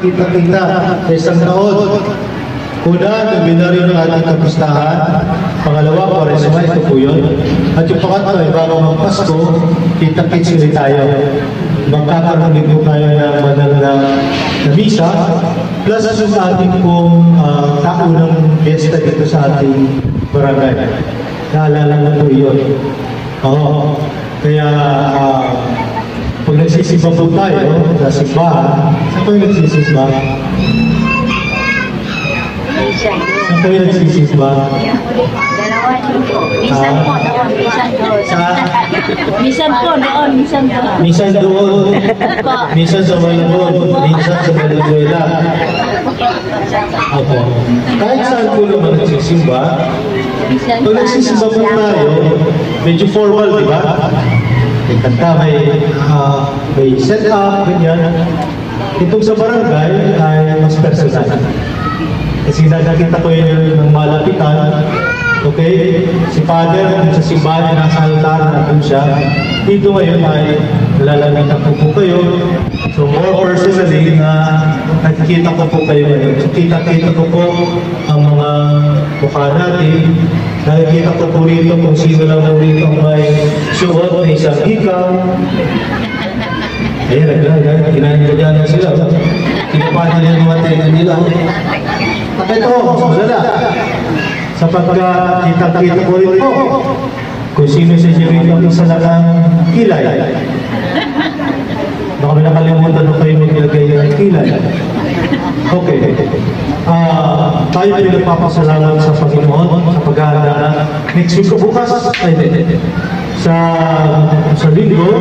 kita-kita sa isang taon. Una, nominaryo ng ating kapistahan. Pangalawa, Kwaresma, ito po yun. At yung pangatlo, ay bago magpasko, kita-kits ulit tayo. Magkakaroon din po tayo ng magandang misa, plus yung ating pong taunang fiesta dito sa ating barangay. Naalala na po yun. Oo. Kaya, pag nagsisimba po tayo sa simbahan, saan po yung nagsisimba? Saan po yung nagsisimba? Dalawa dito. Minsan po doon, minsan doon. Minsan po doon, minsan doon. Minsan doon. Minsan sa Malabon, minsan sa Valenzuela. Opo. Kahit saan po naman nagsisimba, pag nagsisimba po tayo, medyo formal, di ba? May kanta, may set up, ganyan. Itong sa barangay ay mas personal. Kasi nakikita ko yun ng malapitan. Okay? Si Father, sa simbahan, nasa altar, nandun siya. Dito ngayon ay nalalamitan ko po kayo. So more personally, nakikita ko po kayo ngayon. So kita-kita ko po ang mga mukha natin. Nakikita ko po rito kung sino lang po rito may suot na isang ikaw. Ayan, ginagawa na sila. Kinapati nila ng mga nila. Ito, malala. Sapagkat kita-kita ko rin po kung sino sa siya rito ang isa lang kilay. Baka may nakalimutan mo kayo maglagay ng kilay. Okay. Tayo ay nagpapasalamat sa Panginoon sa paghahanda. Next week o bukas, sa linggo,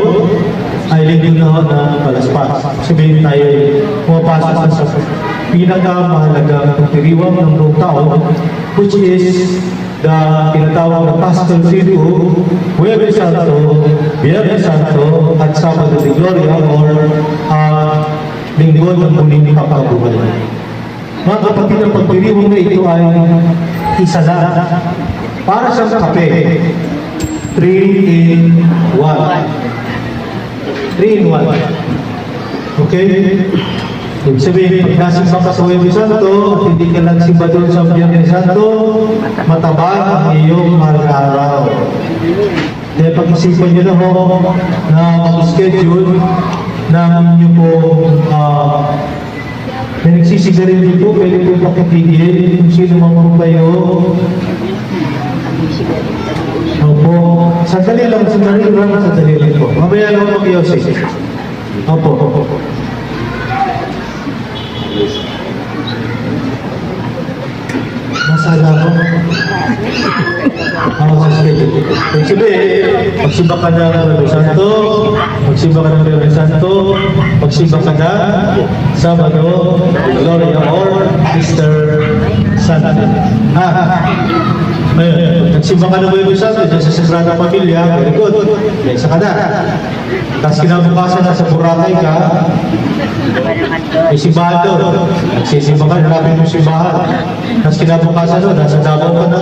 ay linggo na ng palaspas. Sabihin tayo ay pumapasok sa pinakamahalagang pagdiriwang ng buong tao, which is the tinatawag na Paschal Triduum, Huwebes Santo, Biyernes Santo, at Sabado de Gloria or Linggo ng muling pagkabuhay. Mga kapatid, ang pagdiriwang na ito ay isa lang. Para sa kape, 3 in 1. 3 in 1. Okay? Ibig sabihin, pag nasimba ka sa Huwebes Santo at hindi ka nagsimba doon sa Biyernes Santo, matabang ang iyong araw. Kaya pag-isipan nyo na ho na mag-schedule ng inyo po na nagsisigarilyo po, pwede po pakitigil kung sino man po kayo. Opo. Sandali lang po. Mamaya lang mag-iosay. Opo. Masala ko. Sige, magsimba ka ng Huwebes Santo, magsimba ka ng Biyernes Santo, magsimba ka na Sabado, Gloria or Easter Sunday. Nagsimba ka ng Huwebes Santo dyan sa Sagrada Familia, very good. Isa ka na. Tapos kinabukasan na sa Boracay ka, may simbahan doon. Nagsisimba ka, nalapit mo simbahan. Tapos kinabukasan doon, nasa Davao ka na,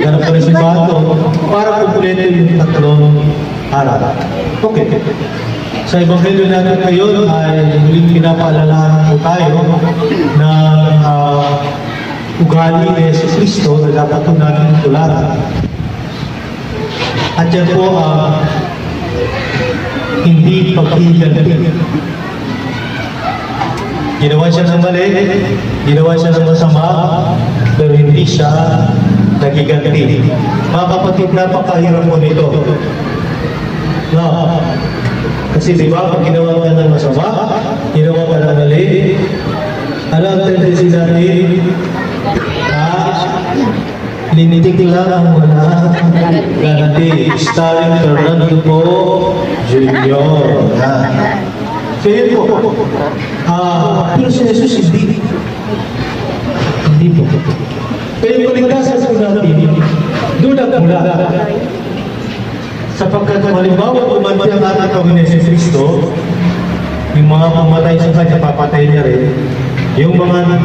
ganap ka na simbahan doon, para kumpleto yung tatlong araw. Okay. Sa Ebanghelyo natin ngayon ay muling pinapaalalahan po tayo ng ugali ni Jesus Cristo na dapat po natin tularan. At yan po hindi paghihiganti. Ginawa siya ng mali, ginawa siya ng masama, pero hindi siya nagiganti. Mga kapatid, napakahirap mo nito. No. Kasi di ba, pag ginawa ka ng masama, ginawa ka ng mali, alam ang tendency natin, linitik lang ang wala ganati. Starring Fernando po Jr. Kaya po, pero si Jesus hindi po. Kaya yung kaligtasan po natin, doon ang mula. Sapagkat halimbawa pumatay ang ating Panginoon Jesus Cristo, yung mga pumatay sa kanya, papatay niya rin. Yung mga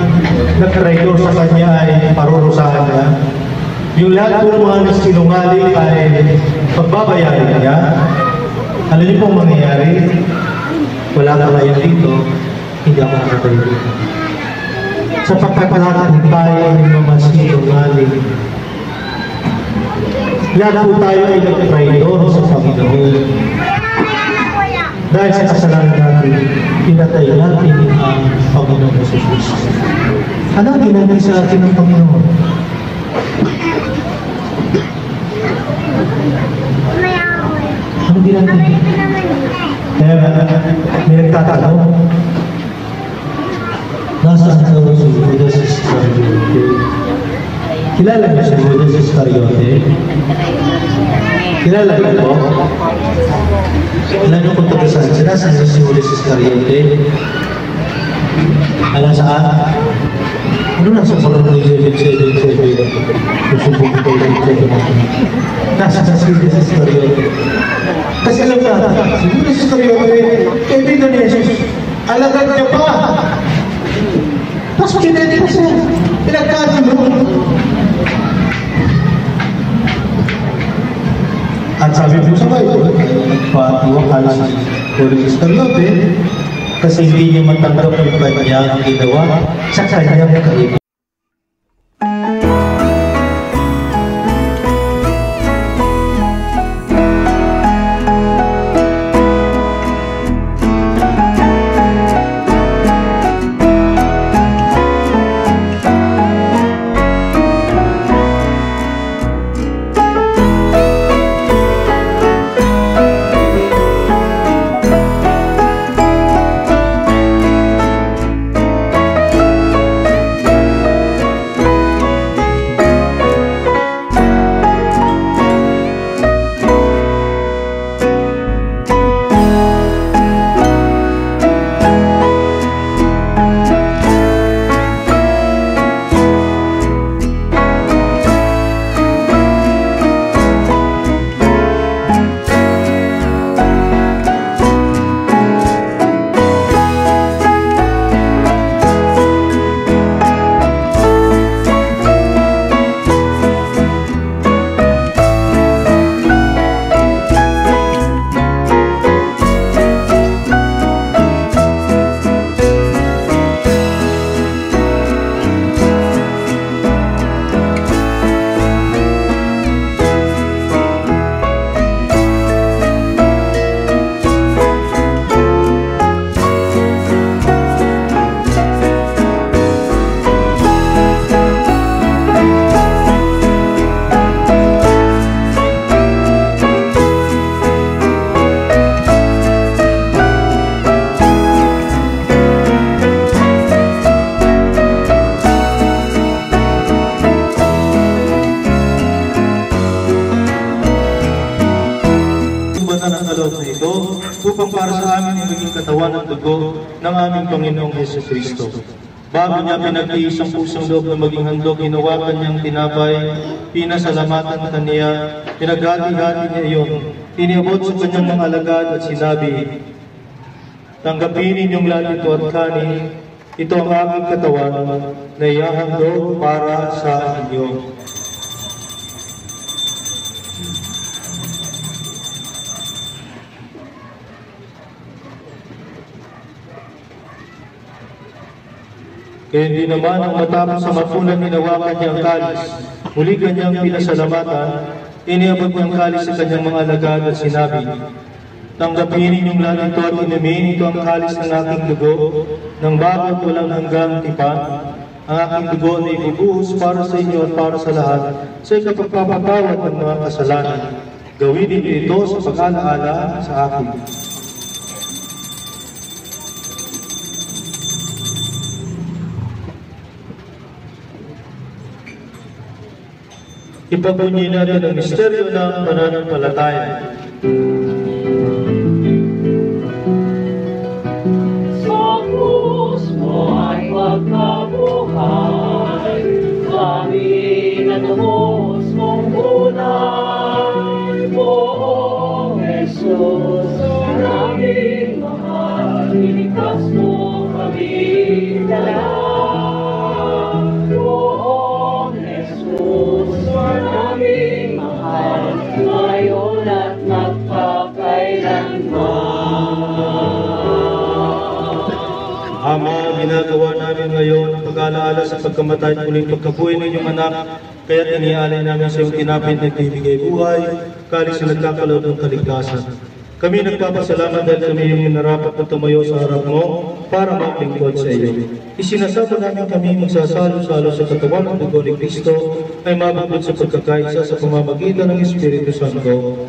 nag-traidor sa kanya ay parurusahan niya. Yung lahat po ng mga sinungaling ay pagbabayaran niya. Alam niyo pong mangyayari, wala ka ngayon dito, hindi ako nakatayo dito. Sapagkat lahat tayo ay mamasinungaling. Lahat po tayo ay nagtraidor sa Panginoon. Dahil sa kasalanan natin, pinatay natin ang Panginoon sa Jesus. Ano ang ginagawa sa atin ng Panginoon? Ano ginagawa? Kaya may nagtatanong, nasaan daw si Judas Iscariote? Kilala niyo si Judas Iscariote? Kilala niyo po? Kilala niyo kung taga-saan sila? Saan si Judas Iscariote? Alam saan? Ano nasa Barangay 777? Susubok ko yung 777. Nasa si Judas Iscariote. Kasi alam na, si Judas Iscariote, kaibigan ni Jesus, alagad niya pa. Tapos kinedit pa siya. Pinagkasulo. At sabi po sa Bible, nagpatuwakal si Judas Iscariote kasi hindi niya matanggap yung kanyang ginawa sa kanyang kaibigan. Upang para sa amin ay maging katawan at dugo ng aming Panginoong Jesucristo. Bago niya pinag-iis ang pusong loob na maging handog, hinawakan niyang tinapay, pinasalamatan kaniya, pinaghati-hati niya iyon, iniabot sa kanyang mga alagad at sinabi, tanggapin ninyong lahat ito at kanin, ito ang aming katawan na ihahandog para sa inyo. Kaya hindi naman ang matapos sa mapunan hinawakan niyang kalis. Muli kanyang pinasalamatan, iniabot niyang kalis sa kanyang mga alagad at sinabi, tanggapin ninyong lahat ito at inumin, ito ang kalis ng aking dugo, ng bago at walang hanggang tipan. Ang aking dugo na ibubuhos para sa inyo at para sa lahat, sa ikapagpapatawad ng mga kasalanan. Gawin ninyo ito sa pag-alaala sa akin. Ipagbunyi natin ang misteryo ng pananampalataya. Sa krus mo ay pagkabuhay, kami na tubos mong bunay. Poong Jesus, maraming mahal, iligtas mo kami lahat. Maraming mahal, ngayon at magpakailanman. ginagawa namin ngayon ang pag-alaala sa pagkamatay at muling pagkabuhay ng iyong anak, kaya't iniaalay namin sa iyong tinapid na nagbibigay buhay, kalis na nagkakaloob ng kaligtasan. Kami nagpapasalamat dahil kami yung narapat na tumayo sa harap mo para maglingkod sa iyo. Isinasama namin kami magsasalo-salo sa katawan ng dugo ni Kristo ay mabukod sa pagkakaisa sa pamamagitan ng Espiritu Santo.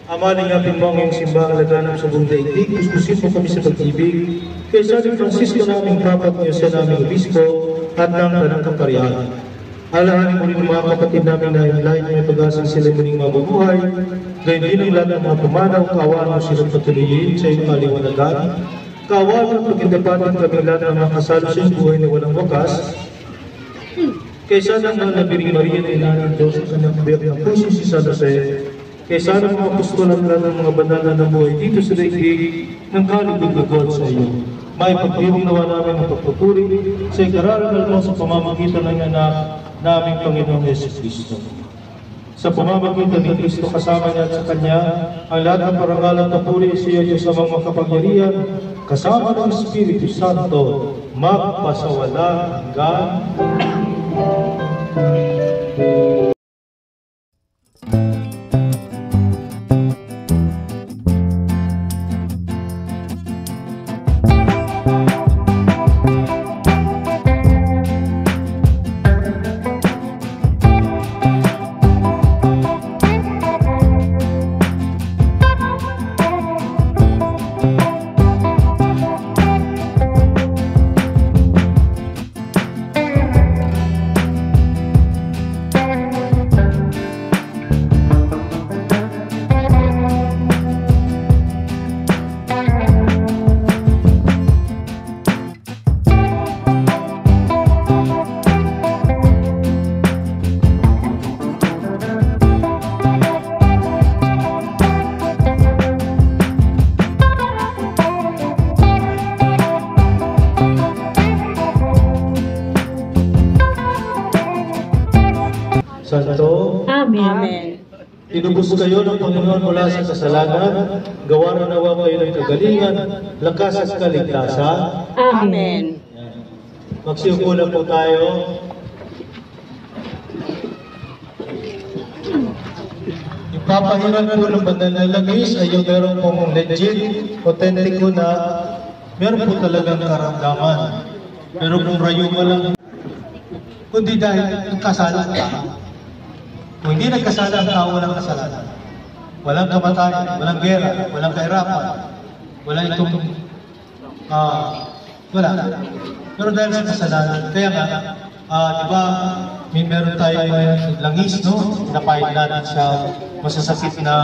Ama, lingapin mo ang iyong simbahang laganap sa buong daigdig, kuskusin mo kami sa pag-ibig, kay San Francisco naming Papa at Jose naming Obispo at ng Tanang Kaparihan. Alahanin mo rin mga kapatid namin na imlayin na may pag-asang sila muling mabubuhay, gayon din ang lahat ng mga pumanaw, kaawaan mo silang patuloyin sa iyong kaliwanagan, kaawaan mo pag-indapatin kami lahat ng mga kasalo sa iyong buhay na walang wakas, kaysa ng mga Nabiring Maria na ina ng Diyos sa kanyang kabiyak ng puso si San Jose, kaysa ng mga apostol at lahat ng mga banal na nabuhay dito sa daigdig ng kalugod sa iyo. May pagdibong nawa namin ang pagpupuri sa ikararangal mo sa pamamagitan ng anak naming Panginoong Yesus Kristo. Sa pamamagitan ni Kristo kasama niya at sa Kanya, ang lahat ng parangal at papuri sa iyo Diyos amang makapangyarihan, kasama ng Espiritu Santo, magpasawalang hanggan. Santo, Amen. tinubos kayo ng Panginoon mula sa kasalanan, gawa na nawa kayo ng kagalingan, lakas at kaligtasan. Amen. Magsiupo na po tayo. Ipapahiran po ng banal na langis ay yung meron pong legit, authentic ko na meron po talagang karamdaman. Meron pong rayuma lang. Kundi dahil nagkasala ka. Kung hindi nagkasala ang tao, walang kasalanan. Walang kamatayan, walang gera, walang kahirapan, walang itong, wala. Pero dahil sa kasalanan, kaya nga, di ba, meron tayong langis, no? Napahid natin sa masasakit na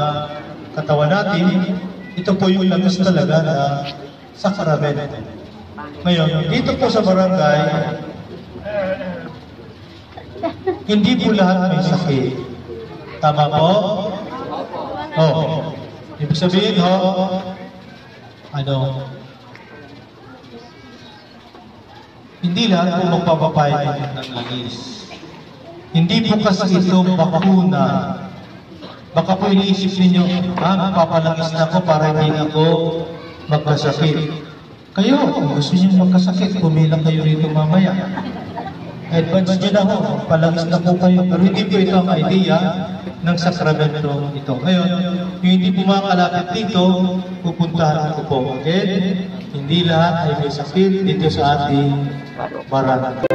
katawan natin. Ito po yung langis talaga na sakramento. Ngayon, dito po sa barangay, hindi po lahat may sakit. Tama po? Ibig sabihin, hindi lahat po magpapapayag ng langis. Hindi po kasi ito bakuna. Baka po iniisip ninyo, magpapalangis na ako para hindi ako magkasakit. Kayo, kung gusto niyo magkasakit, pumila kayo rito mamaya. Advance nyo na ho, palangis na po kayo. Pero hindi po ito ang idea ng sakramento ito. Ngayon, yung hindi po makalapit dito, pupuntahan ko po. Okay? Hindi lahat ay may sakit dito sa ating barangay.